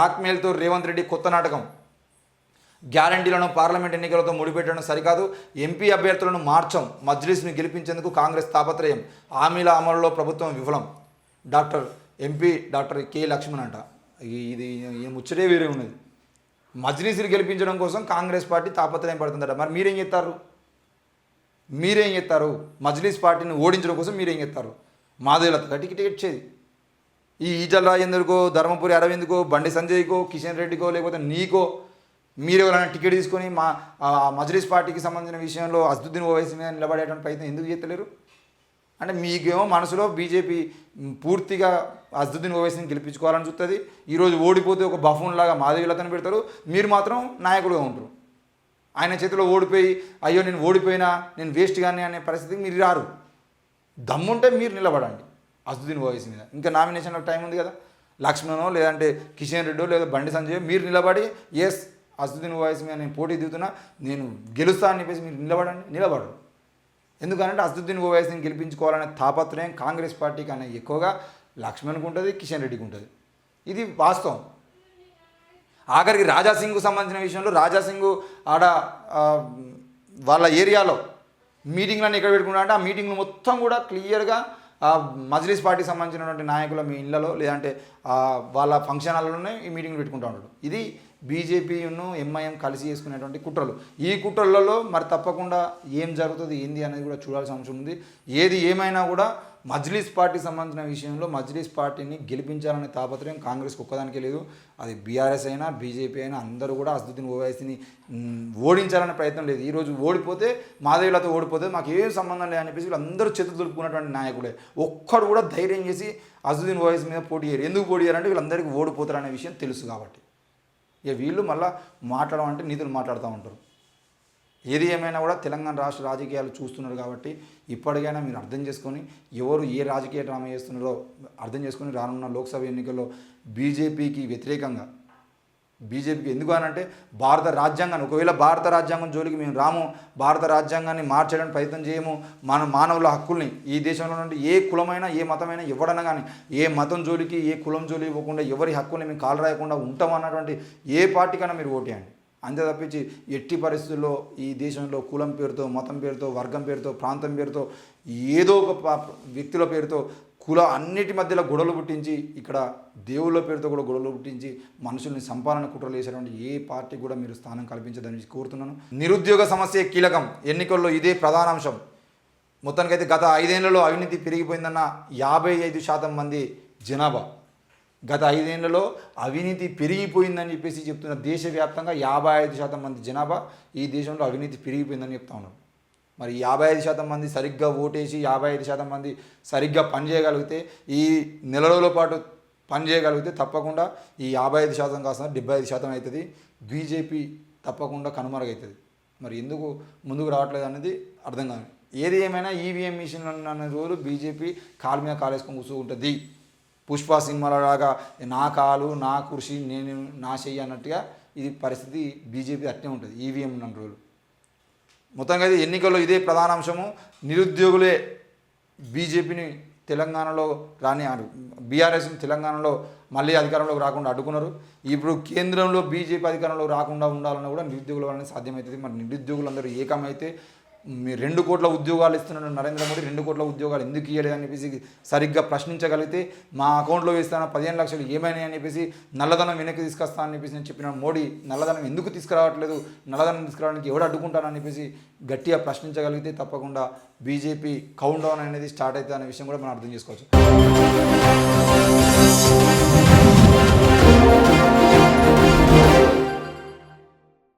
బ్లాక్మెయిల్తో రేవంత్ రెడ్డి కొత్త నాటకం. గ్యారంటీలను పార్లమెంట్ ఎన్నికలతో ముడిపెట్టడం సరికాదు, ఎంపీ అభ్యర్థులను మార్చం, మజ్లిస్ను గెలిపించేందుకు కాంగ్రెస్ తాపత్రయం, హామీల అమలులో ప్రభుత్వం విఫలం. డాక్టర్ కె లక్ష్మణ్ అంట. ఇది ముచ్చటే వేరే ఉన్నది. మజ్లిస్ని గెలిపించడం కోసం కాంగ్రెస్ పార్టీ తాపత్రయం పడుతుందట. మరి మీరేం చేస్తారు? మజ్లిస్ పార్టీని ఓడించడం కోసం మీరేం చేస్తారు? మాధవీలత టికెట్ ఇచ్చేది ఈ ఈటల రాజేందర్కో, ధర్మపురి అరవింద్కో, బండి సంజయ్కో, కిషన్ రెడ్డికో, లేకపోతే నీకో మీరెవరైనా టికెట్ తీసుకొని మా మజ్లిస్ పార్టీకి సంబంధించిన విషయంలో అసదుద్దీన్ ఓవైసీ మీద నిలబడేటువంటి ప్రయత్నం ఎందుకు చేస్తలేరు? అంటే మీకేమో మనసులో బీజేపీ పూర్తిగా అసదుద్దీన్ ఓవైసీని గెలిపించుకోవాలని చూస్తుంది. ఈరోజు ఓడిపోతే ఒక బఫూన్ లాగా మాధవీలతను పెడతారు, మీరు మాత్రం నాయకుడుగా ఉంటారు. ఆయన చేతిలో ఓడిపోయి అయ్యో నేను ఓడిపోయినా, నేను వేస్ట్ కానీ అనే పరిస్థితికి మీరు రారు. దమ్ముంటే మీరు నిలబడండి అసదుద్దీన్ ఓవైసీ మీద. ఇంకా నామినేషన్లో టైం ఉంది కదా. లక్ష్మణో లేదంటే కిషన్ రెడ్డో లేదా బండి సంజయ్ మీరు నిలబడి ఎస్ అసదుద్దీన్ ఓవైసీ మీద నేను పోటీ దిగుతున్నా, నేను గెలుస్తా అని చెప్పేసి మీరు నిలబడరు. ఎందుకంటే అసదుద్దీన్ ఓవైసీని గెలిపించుకోవాలనే తాపత్రయం కాంగ్రెస్ పార్టీకి అనే ఎక్కువగా లక్ష్మణ్కి ఉంటుంది, కిషన్ రెడ్డికి ఉంటుంది. ఇది వాస్తవం. ఆఖరికి రాజాసింగ్కు సంబంధించిన విషయంలో రాజాసింగ్ ఆడ వాళ్ళ ఏరియాలో మీటింగ్లను ఎక్కడ పెట్టుకుంటా అంటే ఆ మీటింగ్లు మొత్తం కూడా క్లియర్గా మజ్లిస్ పార్టీకి సంబంధించినటువంటి నాయకుల మీ ఇళ్లలో లేదంటే వాళ్ళ ఫంక్షన్ హాల్లోనే ఈ మీటింగ్లు పెట్టుకుంటూ ఉంటాడు. ఇది బీజేపీను ఎంఐఎం కలిసి చేసుకునేటువంటి కుట్రలు. ఈ కుట్రలలో మరి తప్పకుండా ఏం జరుగుతుంది ఏంది అనేది కూడా చూడాల్సిన అవసరం ఉంది. ఏది ఏమైనా కూడా మజ్లిస్ పార్టీకి సంబంధించిన విషయంలో మజ్లిస్ పార్టీని గెలిపించాలనే తాపత్రయం కాంగ్రెస్కి ఒక్కదానికే లేదు. అది బీఆర్ఎస్ అయినా బీజేపీ అయినా అందరూ కూడా అసదుద్దీన్ ఓవైసీని ఓడించాలనే ప్రయత్నం లేదు. ఈరోజు ఓడిపోతే మాధవీలతో ఓడిపోతే మాకు ఏం సంబంధం లేదని చెప్పేసి వీళ్ళందరూ చేతులు దులుపుకున్నటువంటి నాయకులే. ఒక్కడు కూడా ధైర్యం చేసి అసదుద్దీన్ ఓవైసీ మీద పోటీ చేయరు. ఎందుకు పోటీ చేయాలంటే వీళ్ళందరికీ ఓడిపోతారనే విషయం తెలుసు కాబట్టి. ఇక వీళ్ళు మళ్ళీ మాట్లాడడం అంటే నీతులు మాట్లాడుతూ ఉంటారు. ఏది ఏమైనా కూడా తెలంగాణ రాష్ట్ర రాజకీయాలు చూస్తున్నారు కాబట్టి ఇప్పటికైనా మీరు అర్థం చేసుకొని ఎవరు ఏ రాజకీయ డ్రామా చేస్తున్నారో అర్థం చేసుకొని రానున్న లోక్సభ ఎన్నికల్లో బీజేపీకి వ్యతిరేకంగా బీజేపీకి ఎందుకు అనంటే భారత రాజ్యాంగాన్ని ఒకవేళ భారత రాజ్యాంగం జోలికి మేము రాము, భారత రాజ్యాంగాన్ని మార్చడానికి ప్రయత్నం చేయము, మన మానవుల హక్కుల్ని ఈ దేశంలో నుండి ఏ కులమైనా ఏ మతమైనా ఎవడన్నా కానీ ఏ మతం జోలికి ఏ కులం జోలికి ఇవ్వకుండా ఎవరి హక్కుల్ని మేము కాలు రాయకుండా ఉంటాం అన్నటువంటి ఏ పార్టీకైనా మీరు ఓటేయండి. అంతే తప్పించి ఎట్టి పరిస్థితుల్లో ఈ దేశంలో కులం పేరుతో మతం పేరుతో వర్గం పేరుతో ప్రాంతం పేరుతో ఏదో ఒక వ్యక్తుల పేరుతో అన్నిటి మధ్యలో గొడవలు పుట్టించి ఇక్కడ దేవుళ్ళ పేరుతో కూడా గొడవలు పుట్టించి మనుషుల్ని సంపాదన కుట్రలు చేసేటువంటి ఏ పార్టీ కూడా మీరు స్థానం కల్పించదని కోరుతున్నాను. నిరుద్యోగ సమస్య కీలకం, ఎన్నికల్లో ఇదే ప్రధాన అంశం. మొత్తానికైతే గత 5 ఏళ్లలో అవినీతి పెరిగిపోయిందన్న 55% మంది జనాభా. గత 5 ఏళ్లలో అవినీతి పెరిగిపోయిందని చెప్పేసి చెప్తున్న దేశవ్యాప్తంగా 55% మంది జనాభా ఈ దేశంలో అవినీతి పెరిగిపోయిందని చెప్తా ఉన్నారు. మరి 55% మంది సరిగ్గా ఓటేసి 55% మంది సరిగ్గా పనిచేయగలిగితే ఈ నెల రోజుల పాటు పనిచేయగలిగితే తప్పకుండా ఈ 55% కాస్త 75% అవుతుంది. బీజేపీ తప్పకుండా కనుమరుగవుతుంది. మరి ఎందుకు ముందుకు రావట్లేదు అనేది అర్థం కాదు. ఏది ఏమైనా ఈవీఎం మిషన్ అనే రోజు బీజేపీ కాలు మీద కాలేసుకొని కూర్చుంటుంది. పుష్ప సినిమాలలాగా నా కాలు నా కృషి నేను నా చెయ్యి అన్నట్టుగా ఇది పరిస్థితి బీజేపీ అట్నే ఉంటుంది ఈవీఎం అన్న రోజులు. మొత్తంగా అయితే ఎన్నికల్లో ఇదే ప్రధాన అంశము. నిరుద్యోగులే బీజేపీని తెలంగాణలో రానియారు, బీఆర్ఎస్ని తెలంగాణలో మళ్ళీ అధికారంలోకి రాకుండా అడ్డుకున్నారు. ఇప్పుడు కేంద్రంలో బీజేపీ అధికారంలో రాకుండా ఉండాలన్నా కూడా నిరుద్యోగుల వల్లనే సాధ్యమవుతుంది. మరి నిరుద్యోగులందరూ ఏకమైతే మీరు 2 కోట్ల ఉద్యోగాలు ఇస్తున్నాడు నరేంద్ర మోడీ, 2 కోట్ల ఉద్యోగాలు ఎందుకు ఇవ్వలేదని చెప్పేసి సరిగ్గా ప్రశ్నించగలిగితే మా అకౌంట్లో వేస్తాను 15 లక్షలు ఏమైనాయి అని చెప్పేసి నల్లధనం వెనక్కి తీసుకొస్తా అని చెప్పేసి నేను చెప్పిన మోడీ నల్లధనం ఎందుకు తీసుకురావట్లేదు, నల్లధనం తీసుకురావడానికి ఎవడు అడ్డుకుంటానని చెప్పేసి గట్టిగా ప్రశ్నించగలిగితే తప్పకుండా బీజేపీ కౌంట్ డౌన్ అనేది స్టార్ట్ అవుతుంది అనే విషయం కూడా మనం అర్థం చేసుకోవచ్చు.